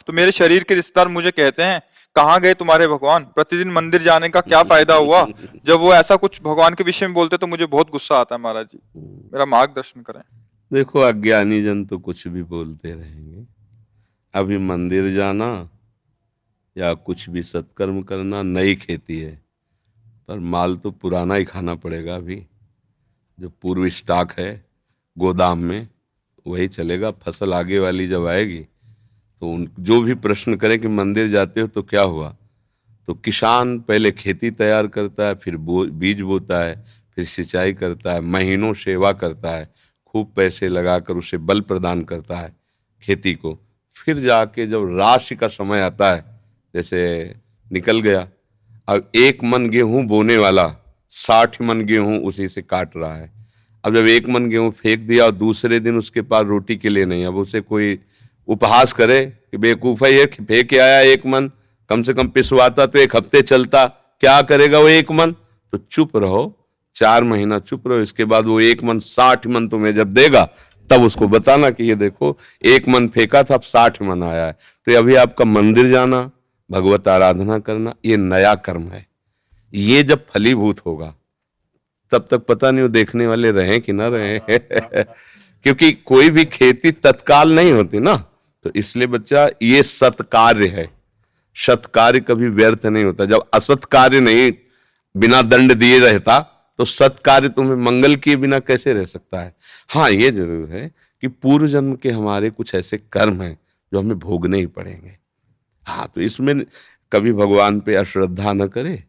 तो मेरे शरीर के रिश्तेदार मुझे कहते हैं, कहाँ गए तुम्हारे भगवान, प्रतिदिन मंदिर जाने का क्या फायदा हुआ। जब वो ऐसा कुछ भगवान के विषय में बोलते तो मुझे बहुत गुस्सा आता है महाराज जी, मेरा मार्गदर्शन करें। देखो, अज्ञानी जन तो कुछ भी बोलते रहेंगे। अभी मंदिर जाना या कुछ भी सत्कर्म करना नई खेती है, पर माल तो पुराना ही खाना पड़ेगा। अभी जो पूर्व स्टॉक है गोदाम में वही चलेगा। फसल आगे वाली जब आएगी तो उन जो भी प्रश्न करें कि मंदिर जाते हो तो क्या हुआ, तो किसान पहले खेती तैयार करता है, फिर बीज बोता है, फिर सिंचाई करता है, महीनों सेवा करता है, खूब पैसे लगाकर उसे बल प्रदान करता है खेती को। फिर जाके जब राशि का समय आता है, जैसे निकल गया, अब 1 मन गेहूं बोने वाला 60 मन गेहूं उसी से काट रहा है। अब जब 1 मन गेहूं फेंक दिया और दूसरे दिन उसके पास रोटी के लिए नहीं, अब उसे कोई उपहास करे कि बेवकूफ है ये, फेंक के आया 1 मन, कम से कम पिसवाता तो 1 हफ्ते चलता, क्या करेगा वो 1 मन। तो चुप रहो, 4 महीना चुप रहो, इसके बाद वो 1 मन 60 मन तुम्हें जब देगा तब उसको बताना कि ये देखो 1 मन फेंका था, अब 60 मन आया है। तो अभी आपका मंदिर जाना, भगवत आराधना करना, ये नया कर्म है। ये जब फलीभूत होगा तब तक पता नहीं वो देखने वाले रहे कि ना रहे क्योंकि कोई भी खेती तत्काल नहीं होती ना। तो इसलिए बच्चा, ये सत्कार्य है। सत्कार्य कभी व्यर्थ नहीं होता। जब असत कार्य नहीं बिना दंड दिए रहता, तो सत्कार्य तुम्हें मंगल किए बिना कैसे रह सकता है। हाँ, ये जरूर है कि पूर्व जन्म के हमारे कुछ ऐसे कर्म हैं जो हमें भोगने ही पड़ेंगे। हाँ, तो इसमें कभी भगवान पे अश्रद्धा न करे।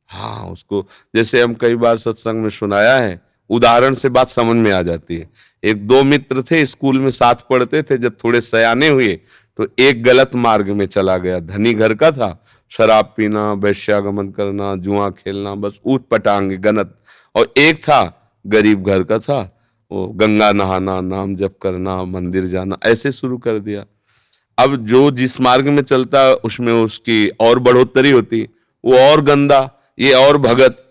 हाँ, उसको जैसे हम कई बार सत्संग में सुनाया है, उदाहरण से बात समझ में आ जाती है। एक दो मित्र थे, स्कूल में साथ पढ़ते थे। जब थोड़े सयाने हुए तो एक गलत मार्ग में चला गया। धनी घर का था, शराब पीना, वैश्यागमन करना, जुआ खेलना, बस ऊट पटांग गनत। और एक था गरीब घर का था, वो गंगा नहाना, नाम जप करना, मंदिर जाना, ऐसे शुरू कर दिया। अब जो जिस मार्ग में चलता उसमें उसकी और बढ़ोतरी होती, वो और गंदा, ये और भगत।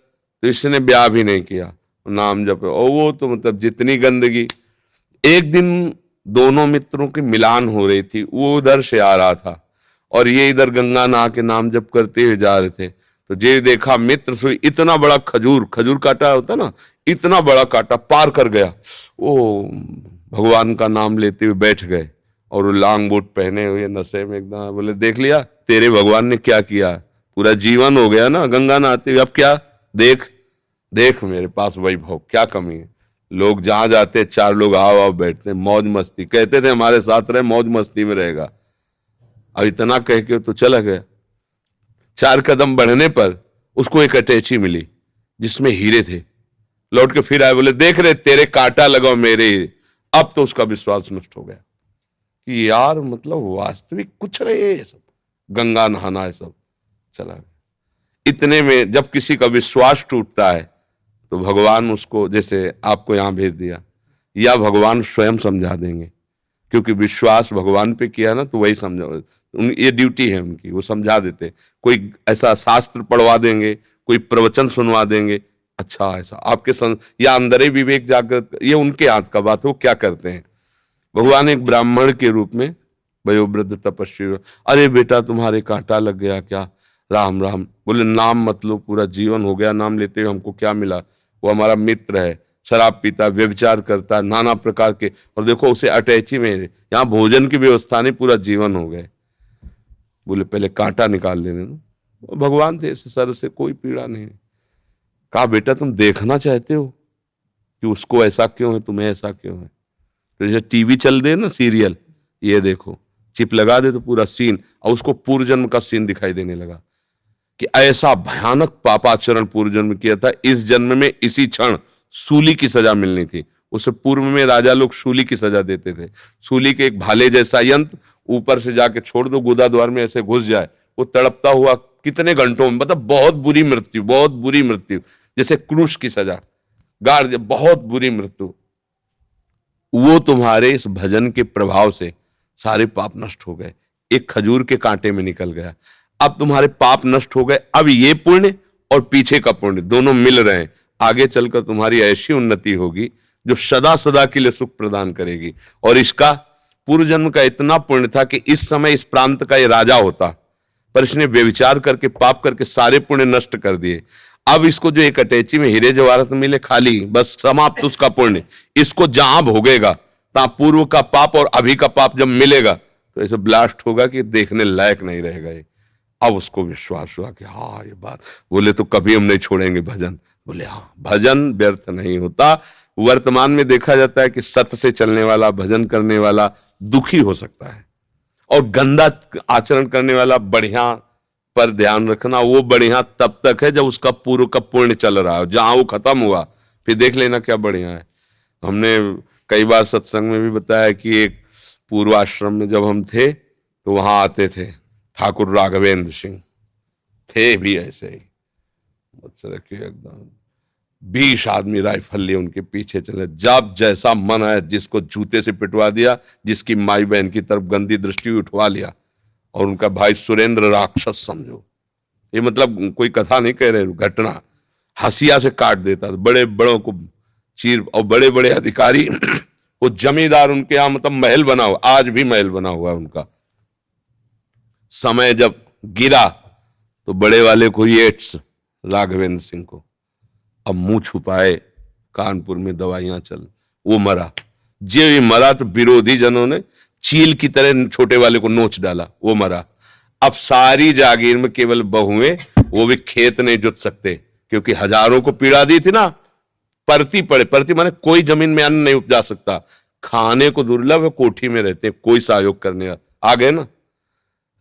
तो इसने ब्याह भी नहीं किया, नाम जप, और वो तो मतलब जितनी गंदगी। एक दिन दोनों मित्रों की मिलान हो रही थी, वो उधर से आ रहा था और ये इधर गंगा नहा के नाम जप करते हुए जा रहे थे। तो जे देखा मित्र से इतना बड़ा खजूर, खजूर काटा होता ना, इतना बड़ा काटा पार कर गया। वो भगवान का नाम लेते हुए बैठ गए और वो लॉन्ग बूट पहने हुए नशे में एकदम। बोले, देख लिया तेरे भगवान ने क्या किया, पूरा जीवन हो गया ना गंगा नहाते हुए, अब क्या। देख देख मेरे पास वैभव, क्या कमी है। लोग जहां जाते 4 लोग आओ आओ बैठते, मौज मस्ती, कहते थे हमारे साथ रहे, मौज मस्ती में रहेगा। अब इतना कह के तो चला गया। 4 कदम बढ़ने पर उसको एक अटैची मिली जिसमें हीरे थे। लौट के फिर आए, बोले, देख रहे तेरे कांटा लगाओ मेरे। अब तो उसका विश्वास नष्ट हो गया कि यार मतलब वास्तविक कुछ रहे ये सब, गंगा नहाना है सब, चला गया। इतने में जब किसी का विश्वास टूटता है तो भगवान उसको, जैसे आपको यहां भेज दिया, या भगवान स्वयं समझा देंगे। क्योंकि विश्वास भगवान पे किया ना, तो वही समझा, ये ड्यूटी है उनकी, वो समझा देते। कोई ऐसा शास्त्र पढ़वा देंगे, कोई प्रवचन सुनवा देंगे, अच्छा ऐसा आपके या अंदर ही विवेक जागृत, ये उनके हाथ का बात है, वो क्या करते हैं। भगवान एक ब्राह्मण के रूप में वयोवृद्ध तपस्वी, अरे बेटा तुम्हारे कांटा लग गया क्या, राम राम। बोले, नाम मत लो, पूरा जीवन हो गया नाम लेते हुए, हमको क्या मिला। वो हमारा मित्र है, शराब पीता, व्यभिचार करता है, नाना प्रकार के, और देखो उसे अटैची में, यहाँ भोजन की व्यवस्था नहीं, पूरा जीवन हो गए। बोले, पहले कांटा निकाल लेने दो। भगवान थे, सर से कोई पीड़ा नहीं। कहा, बेटा तुम देखना चाहते हो कि उसको ऐसा क्यों है, तुम्हें ऐसा क्यों है। तो जैसे टीवी चल दे ना सीरियल, ये देखो, चिप लगा दे तो पूरा सीन, और उसको पूर्व जन्म का सीन दिखाई देने लगा कि ऐसा भयानक पापाचरण पूर्व जन्म किया था, इस जन्म में इसी क्षण सूली की सजा मिलनी थी। उससे पूर्व में राजा लोग सूली की सजा देते थे। सूली के एक भाले जैसा यंत्र, ऊपर से जाके छोड़ दो, गुदा द्वार में ऐसे घुस जाए, वो तड़पता हुआ कितने घंटों में, मतलब बहुत बुरी मृत्यु, बहुत बुरी मृत्यु, जैसे क्रूश की सजा, गाड़, बहुत बुरी मृत्यु। वो तुम्हारे इस भजन के प्रभाव से सारे पाप नष्ट हो गए, एक खजूर के कांटे में निकल गया। अब तुम्हारे पाप नष्ट हो गए, अब ये पुण्य और पीछे का पुण्य दोनों मिल रहे हैं। आगे चलकर तुम्हारी ऐसी उन्नति होगी जो सदा सदा के लिए सुख प्रदान करेगी। और इसका पूर्व जन्म का इतना पुण्य था कि इस समय इस प्रांत का ये राजा होता, पर इसने व्यभिचार करके पाप करके सारे पुण्य नष्ट कर दिए। अब इसको जो एक अटैची में हीरे जवाहरात मिले खाली, बस समाप्त उसका पुण्य। इसको जहां भोगेगा तहां पूर्व का पाप और अभी का पाप जब मिलेगा तो ऐसे ब्लास्ट होगा कि देखने लायक नहीं रहेगा ये। अब उसको विश्वास हुआ कि हाँ ये बात, बोले तो कभी हम नहीं छोड़ेंगे भजन। बोले हाँ, भजन व्यर्थ नहीं होता। वर्तमान में देखा जाता है कि सत्य से चलने वाला, भजन करने वाला दुखी हो सकता है, और गंदा आचरण करने वाला बढ़िया। पर ध्यान रखना, वो बढ़िया तब तक है जब उसका पूर्व का पुण्य चल रहा है। जहां वो खत्म हुआ फिर देख लेना क्या बढ़िया है। हमने कई बार सत्संग में भी बताया कि एक पूर्व आश्रम में जब हम थे तो वहां आते थे ठाकुर राघवेंद्र सिंह, थे भी ऐसे ही एकदम 20 आदमी राइफल लिए उनके पीछे चले। जब जैसा मन आया जिसको जूते से पिटवा दिया, जिसकी माई बहन की तरफ गंदी दृष्टि उठवा लिया। और उनका भाई सुरेंद्र राक्षस समझो, ये मतलब कोई कथा नहीं कह रहे, घटना। हंसिया से काट देता, बड़े बड़ों को चीर, और बड़े बड़े अधिकारी वो जमींदार उनके यहां मतलब महल बना हुआ, आज भी महल बना हुआ उनका। समय जब गिरा तो बड़े वाले को एड्स, राघवेंद्र सिंह को। अब मुंह छुपाए, कानपुर में दवाइयां चल, वो मरा। जे मरा तो विरोधी जनों ने चील की तरह छोटे वाले को नोच डाला, वो मरा। अब सारी जागीर में केवल बहुएं, वो भी खेत नहीं जुत सकते क्योंकि हजारों को पीड़ा दी थी ना। परती पड़े, परती माने कोई जमीन में अन्न नहीं उपजा सकता, खाने को दुर्लभ है, कोठी में रहते हैं, कोई सहयोग करने आ गए ना।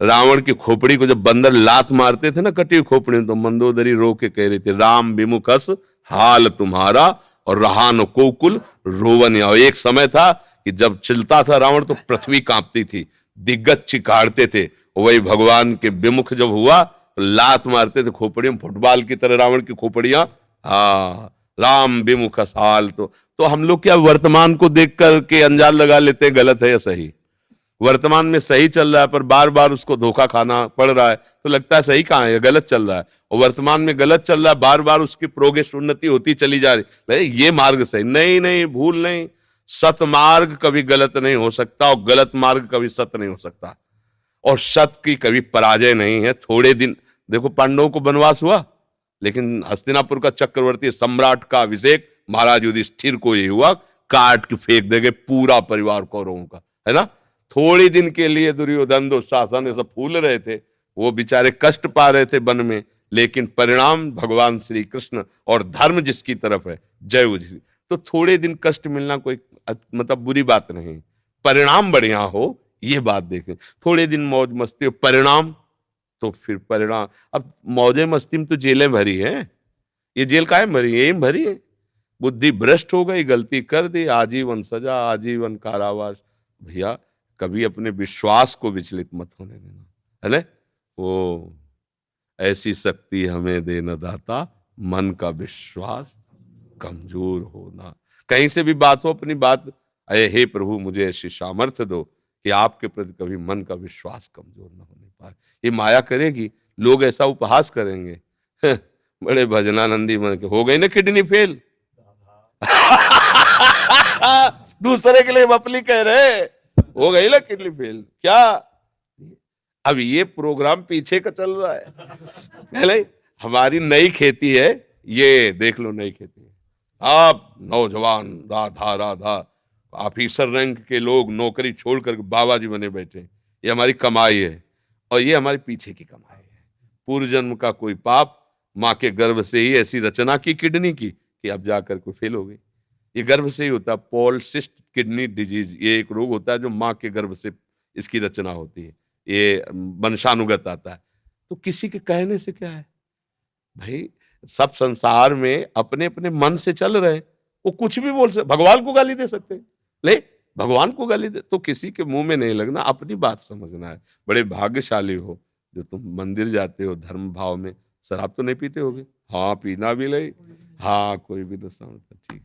रावण की खोपड़ी को जब बंदर लात मारते थे ना, कटी हुई खोपड़ी, तो मंदोदरी रो के कह रही थी, राम विमुखस हाल तुम्हारा और रहा न कोकुल रोवन। एक समय था कि जब चलता था रावण तो पृथ्वी कांपती थी, दिग्गज चिकाड़ते थे। वही भगवान के विमुख जब हुआ तो लात मारते थे खोपड़ियों, फुटबॉल की तरह रावण की खोपड़ियां। हाँ, राम विमुख हाल। तो हम लोग क्या वर्तमान को देख करके अंजाद लगा लेते हैं गलत है या सही। वर्तमान में सही चल रहा है पर बार बार उसको धोखा खाना पड़ रहा है तो लगता है सही कहां है, गलत चल रहा है। और वर्तमान में गलत चल रहा है, बार बार उसकी प्रोग्रेस, उन्नति होती चली जा रही, ये मार्ग सही नहीं, नहीं भूल नहीं। सत मार्ग कभी गलत नहीं हो सकता और गलत मार्ग कभी सत्य नहीं हो सकता, और सत्य की कभी पराजय नहीं है। थोड़े दिन देखो, पांडवों को वनवास हुआ लेकिन हस्तिनापुर का चक्रवर्ती सम्राट का अभिषेक महाराज युधिष्ठिर को ही हुआ, काट के फेंक देंगे पूरा परिवार कौरवों का, है ना। थोड़ी दिन के लिए दुर्योधन दुशासन ये सब फूल रहे थे, वो बेचारे कष्ट पा रहे थे वन में, लेकिन परिणाम भगवान श्री कृष्ण और धर्म जिसकी तरफ है, जय उसी। तो थोड़े दिन कष्ट मिलना कोई मतलब बुरी बात नहीं, परिणाम बढ़िया हो ये बात देखें। थोड़े दिन मौज मस्ती हो, परिणाम तो फिर परिणाम। अब मौजे मस्ती में तो जेलें भरी हैं, ये जेल काहे भरी है, यही भरी है। बुद्धि भ्रष्ट हो गई, गलती कर दी, आजीवन सजा, आजीवन कारावास। भैया कभी अपने विश्वास को विचलित मत होने देना, है ना। वो ऐसी शक्ति हमें देना दाता, मन का विश्वास कमजोर होना। कहीं से भी बात हो, अपनी बात, अरे हे प्रभु मुझे ऐसी सामर्थ्य दो कि आपके प्रति कभी मन का विश्वास कमजोर न होने पाए। ये माया करेगी, लोग ऐसा उपहास करेंगे बड़े भजनानंदी मन के हो गई ना किडनी फेल दूसरे के लिए बपली कह रहे, हो गई ना किडनी फेल क्या। अब ये प्रोग्राम पीछे का चल रहा है, पहले हमारी नई खेती है, ये देख लो नई खेती है। आप नौजवान राधा राधा ऑफिसर रैंक के लोग नौकरी छोड़कर बाबा जी बने बैठे, ये हमारी कमाई है और ये हमारे पीछे की कमाई है। पूर्व जन्म का कोई पाप, माँ के गर्भ से ही ऐसी रचना की किडनी की कि अब जाकर कोई फेल हो गई। ये गर्भ से ही होता है, पॉलिसिस्टिक किडनी डिजीज, ये एक रोग होता है जो माँ के गर्भ से इसकी रचना होती है, ये वंशानुगत आता है। तो किसी के कहने से क्या है भाई, सब संसार में अपने अपने मन से चल रहे हैं, वो कुछ भी बोल सकते, भगवान को गाली दे सकते हैं, ले भगवान को गाली दे, तो किसी के मुंह में नहीं लगना, अपनी बात समझना है। बड़े भाग्यशाली हो जो तुम मंदिर जाते हो धर्म भाव में। शराब तो नहीं पीते होगे? हाँ, पीना भी ले, हाँ कोई भी दशा, ठीक।